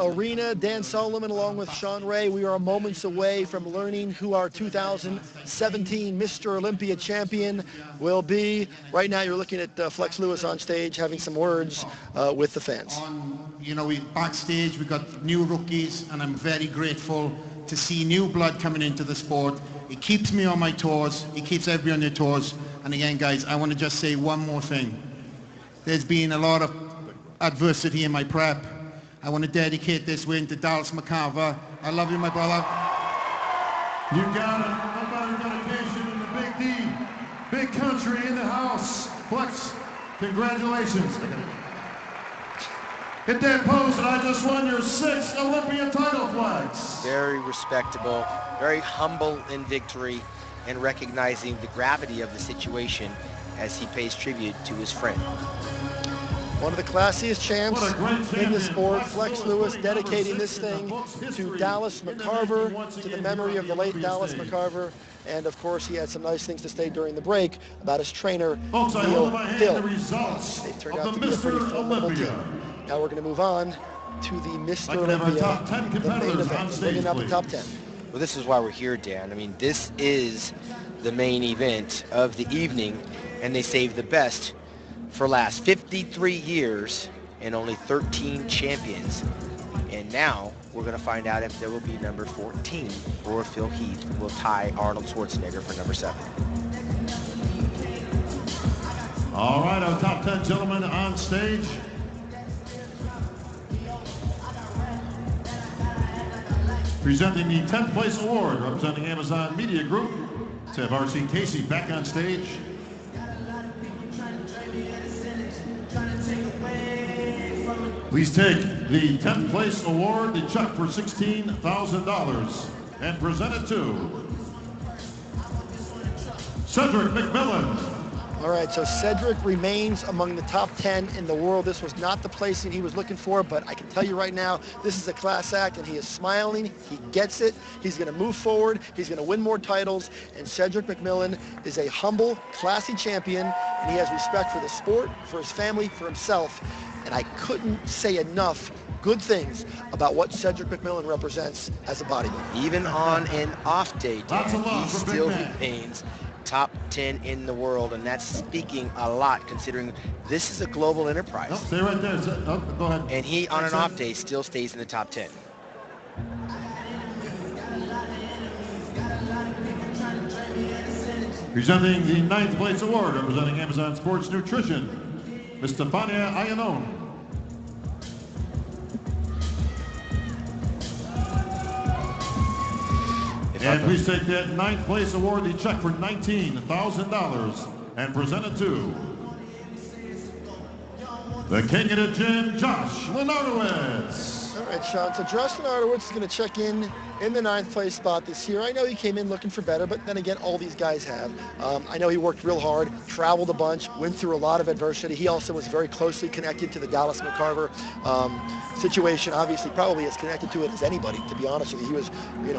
Arena. Dan Solomon along with Sean Ray. We are moments away from learning who our 2017 Mr. Olympia champion will be. Right now you're looking at Flex Lewis on stage having some words with the fans. We backstage, we've got new rookies, and I'm very grateful to see new blood coming into the sport. It keeps me on my toes. It keeps everybody on their toes. And again, guys, I want to just say one more thing. There's been a lot of adversity in my prep. I want to dedicate this win to Dallas McCarver. I love you, my brother. You got it. About dedication in the Big D. Big country in the house. Flex, congratulations. Hit that pose, and I just won your 6th Olympia title, Flex. Very respectable, very humble in victory, and recognizing the gravity of the situation as he pays tribute to his friend. One of the classiest champs in the sport, Flex Lewis, dedicating this thing to Dallas McCarver, to the memory of the late Dallas McCarver. And of course, he had some nice things to say during the break about his trainer, Neil Hill. They turned out to be a pretty formidable team. Now we're going to move on to the Mr. Olympia, the main event, bringing out the top 10. Well, this is why we're here, Dan. I mean, this is the main event of the evening, and they saved the best for last. 53 years and only 13 champions. And now we're going to find out if there will be number 14 or if Heath will tie Arnold Schwarzenegger for number 7. All right, our top 10 gentlemen on stage. Presenting the 10th place award, representing Amazon Media Group, to have R.C. Casey back on stage. Please take the 10th place award, the check for $16,000, and present it to Cedric McMillan. All right, so Cedric remains among the top 10 in the world. This was not the placing he was looking for, but I can tell you right now, this is a class act, and he is smiling. He gets it. He's going to move forward. He's going to win more titles, and Cedric McMillan is a humble, classy champion, and he has respect for the sport, for his family, for himself, and I couldn't say enough good things about what Cedric McMillan represents as a bodybuilder. Even on an off day, Dan, he still remains top 10 in the world, and that's speaking a lot considering this is a global enterprise. Oh, stay right there. Go ahead. And he, on an off day, still stays in the top 10. Presenting the 9th place award, representing Amazon Sports Nutrition, Ms. Stefania Ayanon. And please take that 9th place award, the check for $19,000, and present it to the king of the gym, Josh Lenardowitz. All right, Sean. So Josh Lenardowitz is going to check in the 9th place spot this year. I know he came in looking for better, but then again, all these guys have. I know he worked real hard, traveled a bunch, went through a lot of adversity. He also was very closely connected to the Dallas McCarver situation. Obviously, probably as connected to it as anybody, to be honest with you. He was,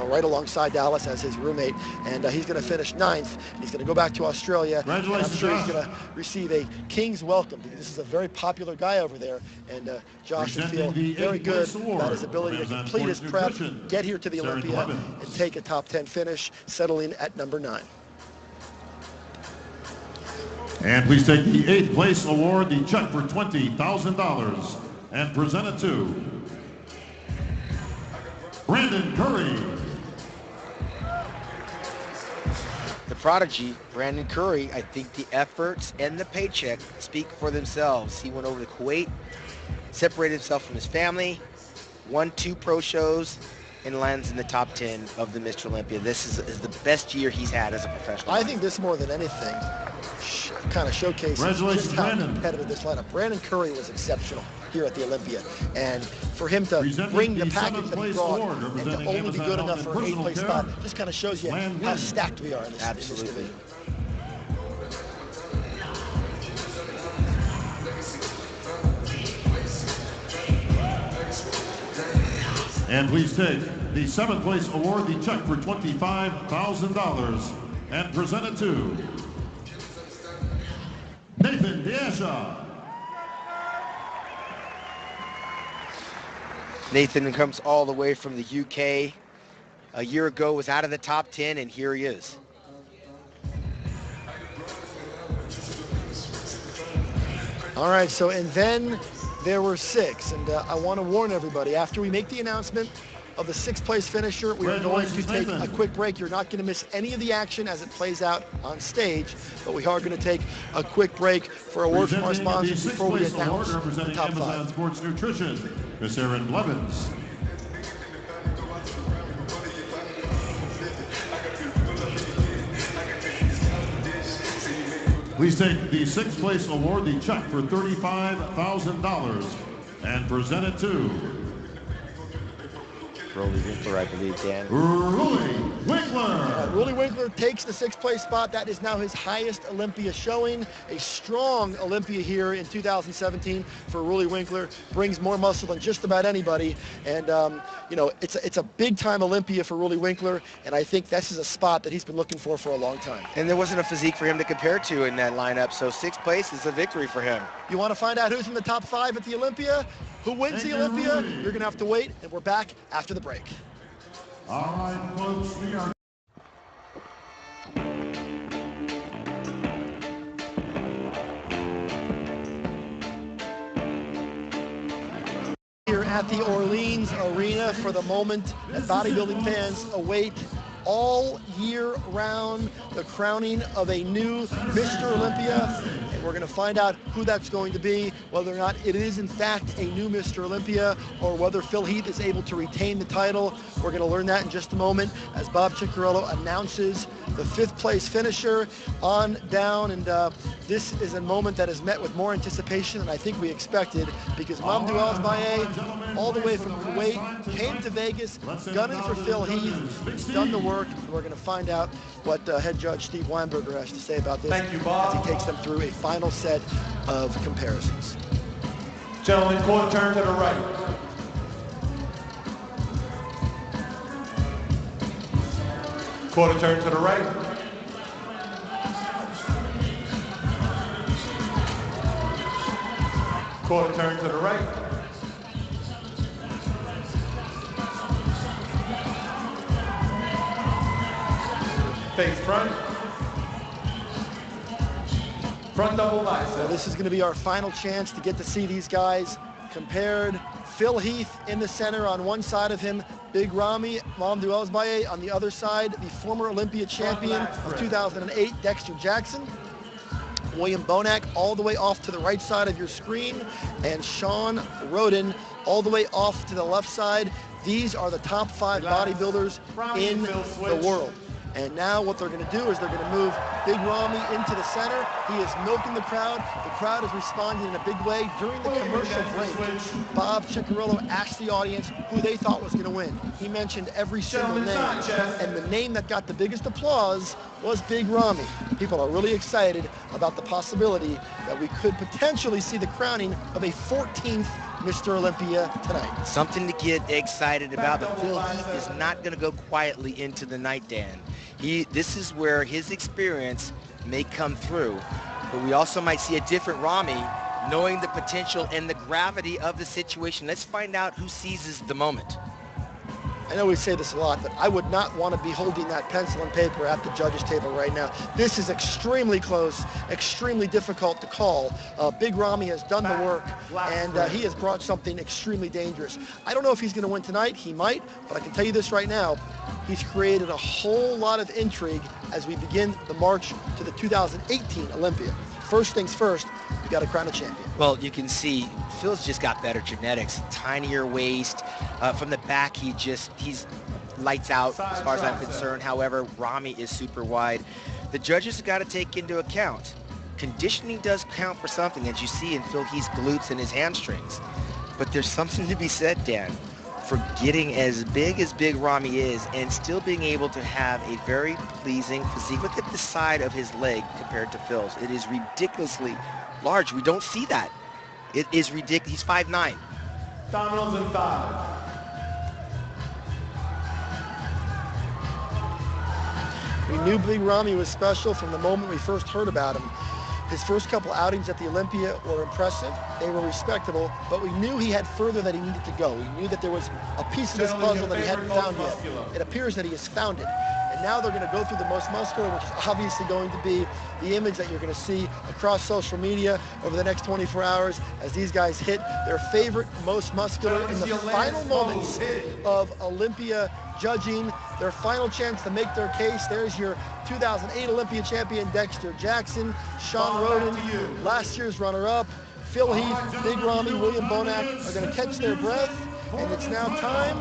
right alongside Dallas as his roommate, and he's going to finish 9th. He's going to go back to Australia. Congratulations, and I'm sure Josh. he's going to receive a king's welcome, because this is a very popular guy over there, and Josh should feel very good about his ability to complete his prep, get here to the Olympia, and take a top 10 finish, settling at number 9. And please take the 8th place award, the check for $20,000, and present it to Brandon Curry. The prodigy, Brandon Curry, I think the efforts and the paycheck speak for themselves. He went over to Kuwait, separated himself from his family, won 2 pro shows, and lands in the top 10 of the Mr. Olympia. This is the best year he's had as a professional. I think this more than anything kind of showcases just how competitive this lineup. Brandon Curry was exceptional here at the Olympia, and for him to bring the package that he brought and to only be good enough for an 8th place spot just kind of shows you how stacked we are in this division. And please take the 7th place award, the check for $25,000, and present it to Nathan Diasha. Nathan comes all the way from the UK. A year ago was out of the top 10, and here he is. All right, so and then there were 6, and I want to warn everybody, after we make the announcement of the 6th place finisher, we are going to take a quick break. You're not going to miss any of the action as it plays out on stage, but we are going to take a quick break for a word from our sponsors before we announce the top 5. Sports Nutrition, Miss Erin Blevins. Please take the 6th place award, the check for $35,000, and present it to Rolly Winkler, I believe, Dan. Rolly Winkler. Rolly Winkler takes the 6th place spot. That is now his highest Olympia showing. A strong Olympia here in 2017 for Rolly Winkler. Brings more muscle than just about anybody. And, you know, it's a big-time Olympia for Rolly Winkler, and I think this is a spot that he's been looking for a long time. And there wasn't a physique for him to compare to in that lineup, so 6th place is a victory for him. You want to find out who's in the top 5 at the Olympia? Who wins the Olympia? You're going to have to wait, and we're back after the break. All right, folks, we are... Here at the Orleans Arena for the moment that bodybuilding fans await all year round, the crowning of a new Mr. Olympia. And we're going to find out who that's going to be, whether or not it is in fact a new Mr. Olympia, or whether Phil Heath is able to retain the title. We're going to learn that in just a moment as Bob Ciccarello announces the 5th place finisher on down. And this is a moment that is met with more anticipation than I think we expected, because Mamdou Asbaye, all the way from Kuwait, came to Vegas, gunning for Phil Heath. He's done the work. We're going to find out what head judge Steve Weinberger has to say about this. Thank you, Bob. As he takes them through a final set of comparisons. Gentlemen, quarter turn to the right. Quarter turn to the right. Quarter turn to the right. Face front. Front double bicep. So this is going to be our final chance to get to see these guys compared. Phil Heath in the center, on one side of him, Big Ramy, Mamdou Asbaye on the other side, the former Olympia champion of 2008, Dexter Jackson. William Bonac all the way off to the right side of your screen, and Sean Roden all the way off to the left side. These are the top 5 bodybuilders in the world. And now what they're going to do is they're going to move Big Ramy into the center. He is milking the crowd. The crowd is responding in a big way. During the commercial break, Bob Ciccarello asked the audience who they thought was going to win. He mentioned every single name. And the name that got the biggest applause was Big Ramy. People are really excited about the possibility that we could potentially see the crowning of a 14th Mr. Olympia tonight. Something to get excited about, but Phil Heath is not going to go quietly into the night, Dan. This is where his experience may come through, but we also might see a different Ramy, knowing the potential and the gravity of the situation. Let's find out who seizes the moment. I know we say this a lot, but I would not want to be holding that pencil and paper at the judges' table right now. This is extremely close, extremely difficult to call. Big Ramy has done the work, and he has brought something extremely dangerous. I don't know if he's going to win tonight. He might, but I can tell you this right now. He's created a whole lot of intrigue as we begin the march to the 2018 Olympia. First things first, we got to crown a champion. Well, you can see Phil's just got better genetics, tinier waist. From the back, he's lights out as far as I'm concerned. However, Ramy is super wide. The judges have got to take into account conditioning does count for something, as you see in Phil Heath's glutes and his hamstrings. But there's something to be said, Dan, for getting as Big Ramy is and still being able to have a very pleasing physique. Look at the side of his leg compared to Phil's. It is ridiculously large. We don't see that. It is ridiculous. He's 5'9". Dominoes in 5. We knew Big Ramy was special from the moment we first heard about him. His first couple outings at the Olympia were impressive. They were respectable, but we knew he had further that he needed to go. We knew that there was a piece of this puzzle that he hadn't found yet. It appears that he has found it. And now they're going to go through the most muscular, which is obviously going to be the image that you're going to see across social media over the next 24 hours as these guys hit their favorite most muscular in the final moments of Olympia judging, their final chance to make their case. There's your 2008 Olympia champion Dexter Jackson, Sean Roden, last year's runner-up, Phil Heath, Big Ramy, William Bonac are going to catch their breath, and it's now time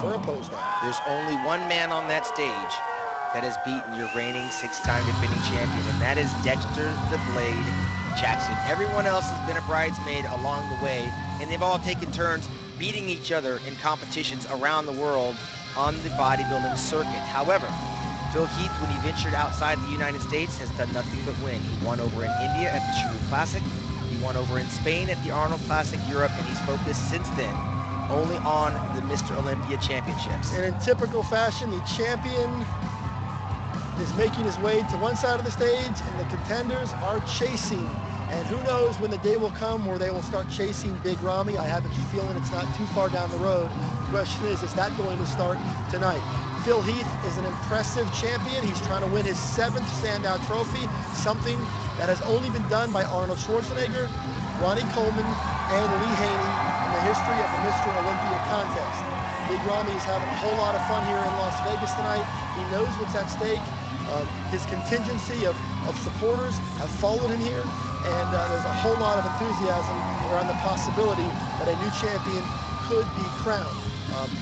for a pose down. There's only one man on that stage that has beaten your reigning six-time defending champion, and that is Dexter the Blade Jackson. Everyone else has been a bridesmaid along the way, and they've all taken turns beating each other in competitions around the world on the bodybuilding circuit. However, Phil Heath, when he ventured outside the United States, has done nothing but win. He won over in India at the Shrew Classic. He won over in Spain at the Arnold Classic Europe, and he's focused since then only on the Mr. Olympia Championships. And in typical fashion, the champion is making his way to one side of the stage, and the contenders are chasing. And who knows when the day will come where they will start chasing Big Ramy. I have a feeling it's not too far down the road. The question is that going to start tonight? Phil Heath is an impressive champion. He's trying to win his 7th standout trophy, something that has only been done by Arnold Schwarzenegger, Ronnie Coleman, and Lee Haney in the history of the Mr. Olympia contest. Big Ramy is having a whole lot of fun here in Las Vegas tonight. He knows what's at stake. His contingency of supporters have followed him here, and there's a whole lot of enthusiasm around the possibility that a new champion could be crowned.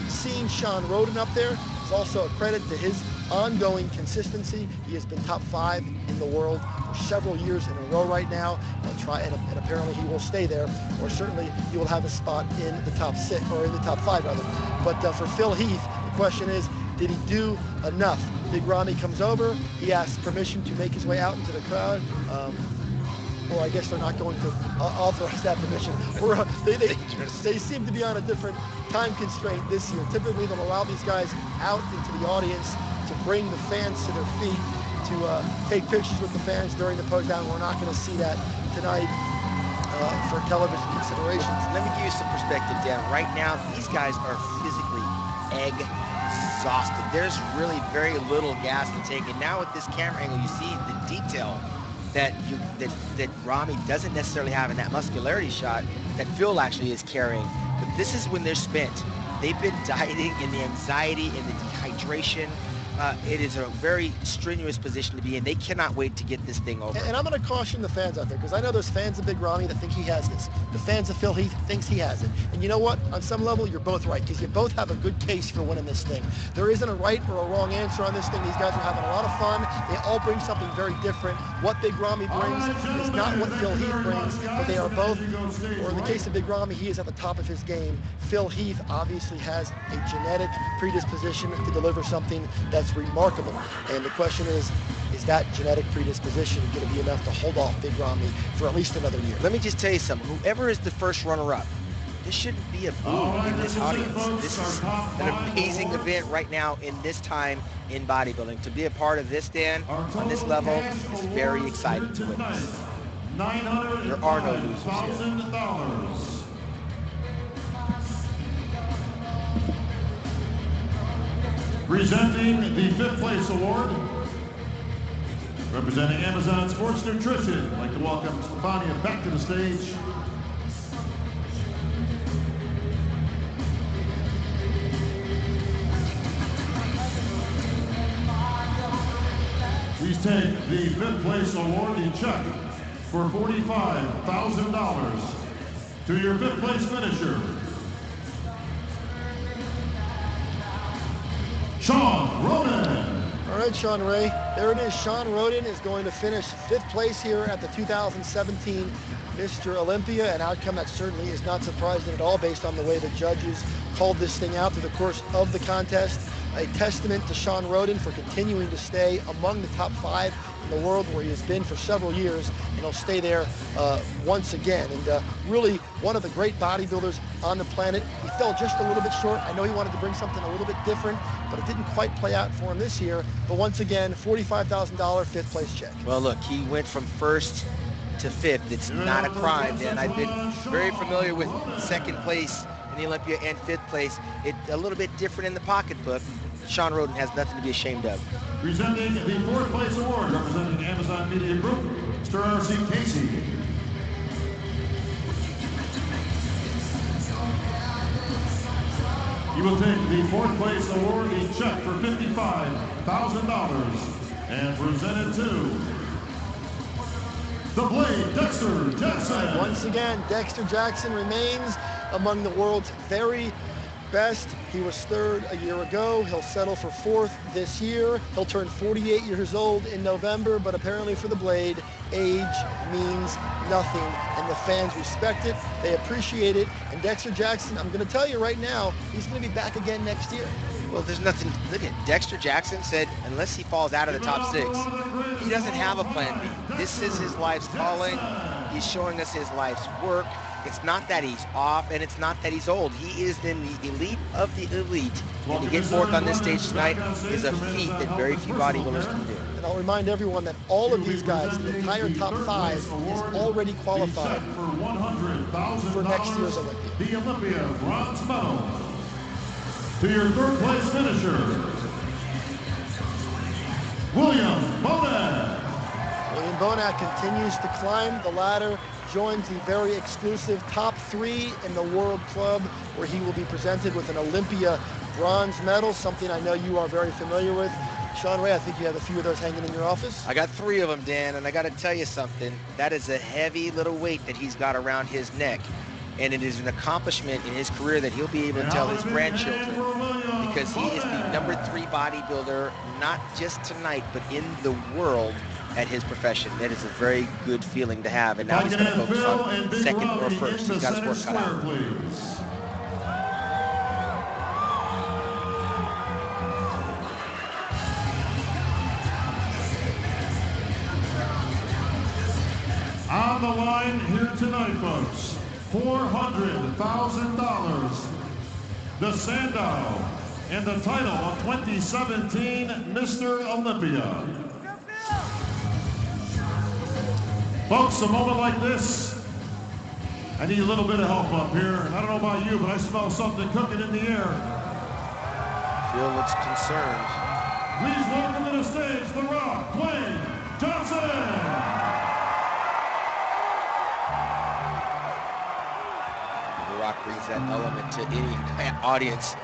Seeing Sean Roden up there is also a credit to his ongoing consistency. He has been top 5 in the world for several years in a row right now. And apparently he will stay there, or certainly he will have a spot in the top 6, or in the top 5 rather. But for Phil Heath, the question is, did he do enough? Big Ramy comes over, he asks permission to make his way out into the crowd. Or I guess they're not going to authorize that permission. They seem to be on a different time constraint this year. Typically they'll allow these guys out into the audience to bring the fans to their feet, to take pictures with the fans during the pose down. We're not going to see that tonight for television considerations. Let me give you some perspective, Dan. Right now, these guys are physically exhausted. There's really very little gas to take. And now with this camera angle, you see the detail that Ramy doesn't necessarily have in that muscularity shot that Phil actually is carrying. But this is when they're spent. They've been dieting in the anxiety and the dehydration. It is a very strenuous position to be in. They cannot wait to get this thing over. And I'm going to caution the fans out there, because I know there's fans of Big Ramy that think he has this. The fans of Phil Heath thinks he has it. And you know what? On some level, you're both right, because you both have a good case for winning this thing. There isn't a right or a wrong answer on this thing. These guys are having a lot of fun. They all bring something very different. What Big Ramy brings is not what Phil Heath brings, but they are both, or in the case of Big Ramy, he is at the top of his game. Phil Heath obviously has a genetic predisposition to deliver something that's remarkable. And the question is that genetic predisposition going to be enough to hold off Big Ramy for at least another year? Let me just tell you something. Whoever is the first runner-up, this shouldn't be a boo in this audience. This is an amazing event right now in this time in bodybuilding. To be a part of this, Dan, on this level, is very exciting to witness. There are no losers here. Presenting the 5th place award, representing Amazon Sports Nutrition, I'd like to welcome Stefania back to the stage. Please take the 5th place award in check for $45,000 to your 5th place finisher, Sean Roden. All right, Sean Ray, there it is. Sean Roden is going to finish 5th place here at the 2017 Mr. Olympia, an outcome that certainly is not surprising at all based on the way the judges called this thing out through the course of the contest. A testament to Sean Roden for continuing to stay among the top 5 in the world, where he has been for several years, and he'll stay there once again. And really one of the great bodybuilders on the planet. He fell just a little bit short. I know he wanted to bring something a little bit different, but it didn't quite play out for him this year. But once again, $45,000 fifth place check. Well, look, he went from first to fifth. It's not a crime, Dan. I've been very familiar with second place in the Olympia and fifth place. It's a little bit different in the pocketbook. Sean Roden has nothing to be ashamed of. Presenting the fourth place award, representing Amazon Media Group, Mr. R.C. Casey. He will take the fourth place award, a check for $55,000, and present it to the Blade, Dexter Jackson. Once again, Dexter Jackson remains among the world's very best. He was third a year ago. He'll settle for fourth this year. He'll turn 48 years old in November, but apparently for the Blade, age means nothing, and the fans respect it. They appreciate it. And Dexter Jackson, I'm going to tell you right now, he's going to be back again next year. Well, there's nothing. Look at Dexter Jackson said, unless he falls out of the top 6, he doesn't have a plan B. This is his life's calling. He's showing us his life's work. It's not that he's off, and it's not that he's old. He is in the elite of the elite. And to get fourth on this stage tonight is a feat that very few bodybuilders can do. And I'll remind everyone that all of these guys, the entire top 5, is already qualified for next year's Olympia. The Olympia bronze medal. To your third place finisher, William Bonac. William Bonac continues to climb the ladder, joins the very exclusive top 3 in the World Club, where he will be presented with an Olympia bronze medal, something I know you are very familiar with. Sean Ray, I think you have a few of those hanging in your office. I got 3 of them, Dan, and I got to tell you something. That is a heavy little weight that he's got around his neck. And it is an accomplishment in his career that he'll be able to tell his grandchildren, because he is the number 3 bodybuilder, not just tonight, but in the world at his profession. That is a very good feeling to have. And now he's going to focus on second or first. He's got his work cut out. On the line here tonight, folks, $400,000, the Sandow, and the title of 2017 Mr. Olympia. Folks, a moment like this, I need a little bit of help up here. And I don't know about you, but I smell something cooking in the air. Phil looks concerned. Please welcome to the stage, The Rock, Dwayne Johnson. Rock brings that element to any audience.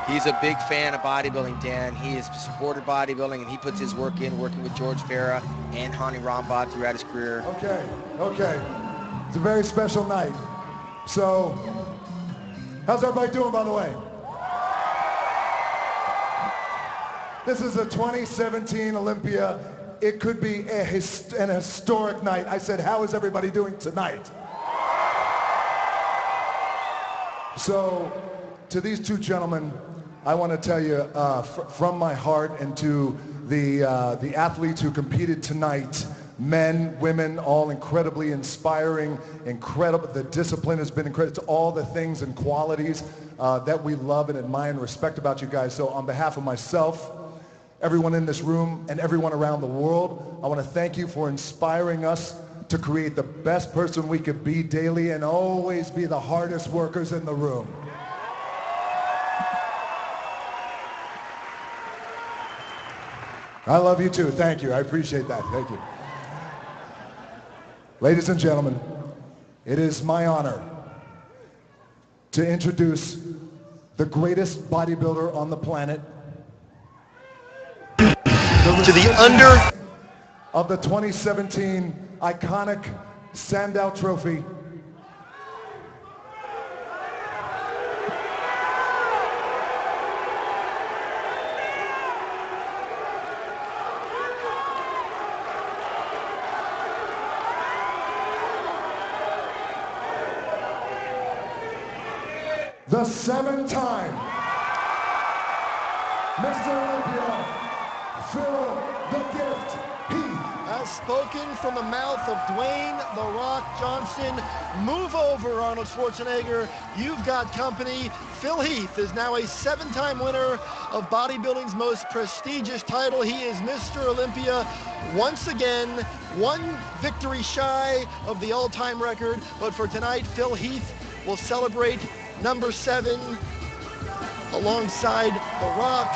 He's a big fan of bodybuilding, Dan. He has supported bodybuilding, and he puts his work in, working with George Farah and Hani Rambod throughout his career. Okay. It's a very special night. So, how's everybody doing, by the way? This is a 2017 Olympia. It could be an historic night. I said, how is everybody doing tonight? So, to these 2 gentlemen, I want to tell you from my heart, and to the athletes who competed tonight, men, women, all incredibly inspiring, incredible. The discipline has been incredible. It's all the things and qualities that we love and admire and respect about you guys. So on behalf of myself, everyone in this room, and everyone around the world, I want to thank you for inspiring us to create the best person we could be daily and always be the hardest workers in the room. I love you too. Thank you. I appreciate that. Thank you. Ladies and gentlemen, it is my honor to introduce the greatest bodybuilder on the planet, To the under of the 2017 iconic Sandow Trophy, the 7-time Mr. Olympia, Phil the Gift has spoken from the mouth of Dwayne "The Rock" Johnson. Move over, Arnold Schwarzenegger. You've got company. Phil Heath is now a 7-time winner of bodybuilding's most prestigious title. He is Mr. Olympia once again, one victory shy of the all-time record. But for tonight, Phil Heath will celebrate number 7 alongside The Rock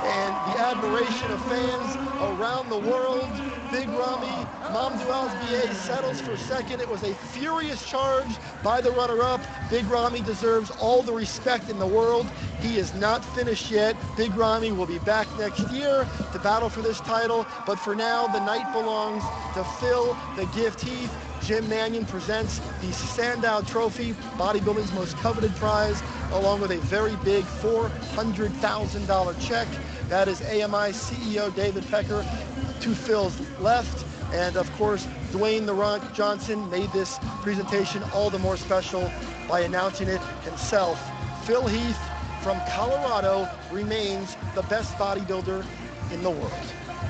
and the admiration of fans around the world. Big Ramy Mamdouh Asbieh settles for second. It was a furious charge by the runner-up. Big Ramy deserves all the respect in the world. He is not finished yet. Big Ramy will be back next year to battle for this title, but for now, the night belongs to Phil the Gift Heath. Jim Mannion presents the Sandow Trophy, bodybuilding's most coveted prize, along with a very big $400,000 check. That is AMI CEO David Pecker to Phil's left. And of course, Dwayne "The Rock" Johnson made this presentation all the more special by announcing it himself. Phil Heath from Colorado remains the best bodybuilder in the world.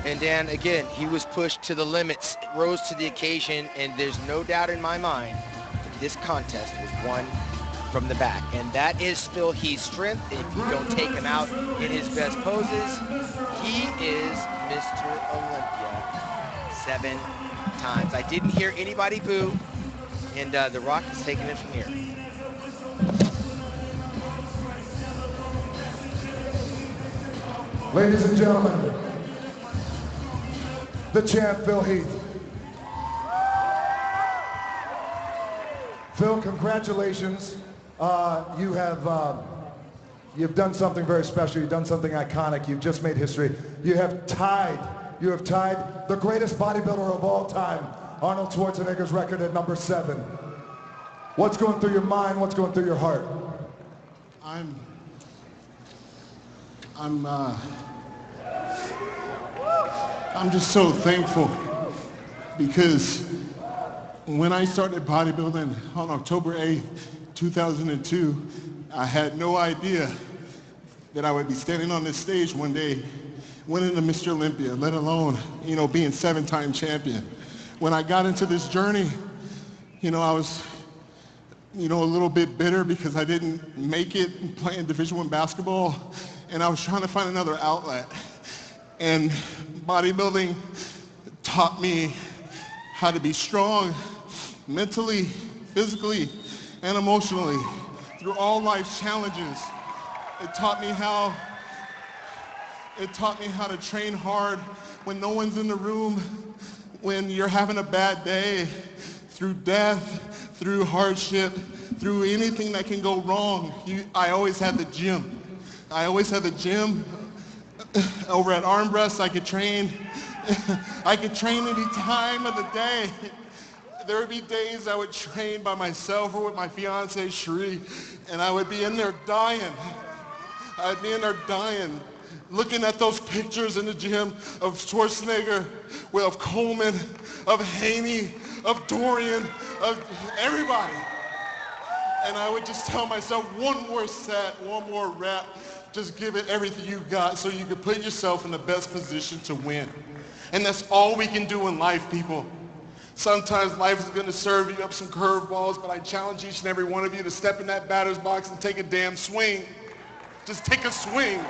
And Dan, again, he was pushed to the limits, rose to the occasion, and there's no doubt in my mind that this contest was won from the back. And that is Phil Heath's strength. If you don't take him out in his best poses, he is Mr. Olympia 7 times. I didn't hear anybody boo, and The Rock is taking it from here. Ladies and gentlemen, the champ, Phil Heath. Phil, congratulations. You've done something very special. You've done something iconic. You've just made history. You have tied the greatest bodybuilder of all time, Arnold Schwarzenegger's record at number 7. What's going through your mind? What's going through your heart? I'm just so thankful, because when I started bodybuilding on October 8th, 2002, I had no idea that I would be standing on this stage one day winning the Mr. Olympia, let alone, being 7-time champion. When I got into this journey, I was, a little bit bitter because I didn't make it playing Division I basketball, and I was trying to find another outlet. And bodybuilding taught me how to be strong mentally, physically, and emotionally through all life's challenges. It taught me how to train hard when no one's in the room, when you're having a bad day, through death, through hardship, through anything that can go wrong. I always had the gym. Over at Arm Breast, I could train. I could train any time of the day. There would be days I would train by myself or with my fiance, Cherie, and I would be in there dying. Looking at those pictures in the gym of Schwarzenegger, of Coleman, of Haney, of Dorian, of everybody. And I would just tell myself, one more set, one more rep, just give it everything you got so you can put yourself in the best position to win. And that's all we can do in life, people. Sometimes life is going to serve you up some curveballs, but I challenge each and every one of you to step in that batter's box and take a damn swing. Just take a swing.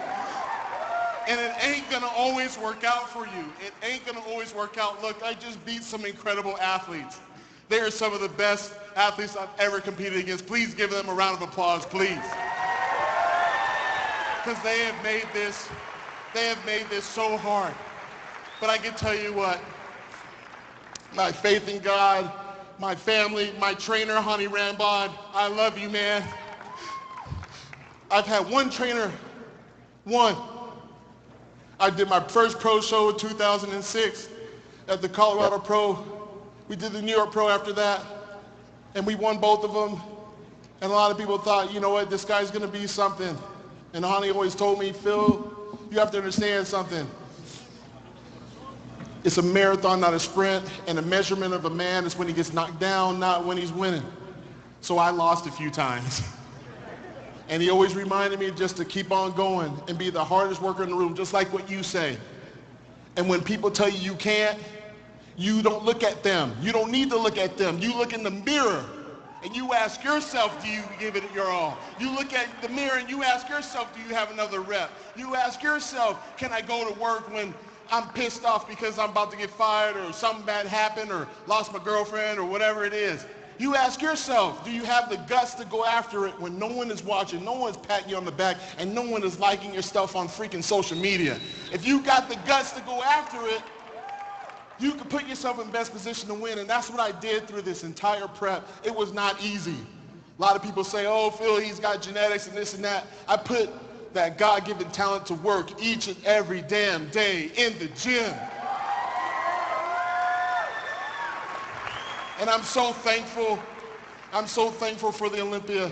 And it ain't going to always work out for you. It ain't going to always work out. Look, I just beat some incredible athletes. They are some of the best athletes I've ever competed against. Please give them a round of applause, please. Because they have made this so hard. But I can tell you what, my faith in God, my family, my trainer, Honey Rambod, I love you, man. I've had one trainer, one. I did my first pro show in 2006 at the Colorado Pro. We did the New York Pro after that, and we won both of them. And a lot of people thought, you know what, this guy's gonna be something. And Honey always told me, Phil, you have to understand something. It's a marathon, not a sprint, and the measurement of a man is when he gets knocked down, not when he's winning. So I lost a few times. And he always reminded me just to keep on going and be the hardest worker in the room, just like what you say. And when people tell you you can't, You don't look at them. You don't need to look at them. You look in the mirror and you ask yourself, do you give it your all? You look at the mirror and you ask yourself, do you have another rep? You ask yourself, can I go to work when I'm pissed off because I'm about to get fired or something bad happened or lost my girlfriend or whatever it is? You ask yourself, do you have the guts to go after it when no one is watching, no one's patting you on the back, and no one is liking your stuff on freaking social media? If you got the guts to go after it, you can put yourself in best position to win, and that's what I did through this entire prep. It was not easy. A lot of people say, oh, Phil, he's got genetics and this and that. I put that God-given talent to work each and every damn day in the gym. And I'm so thankful. I'm so thankful for the Olympia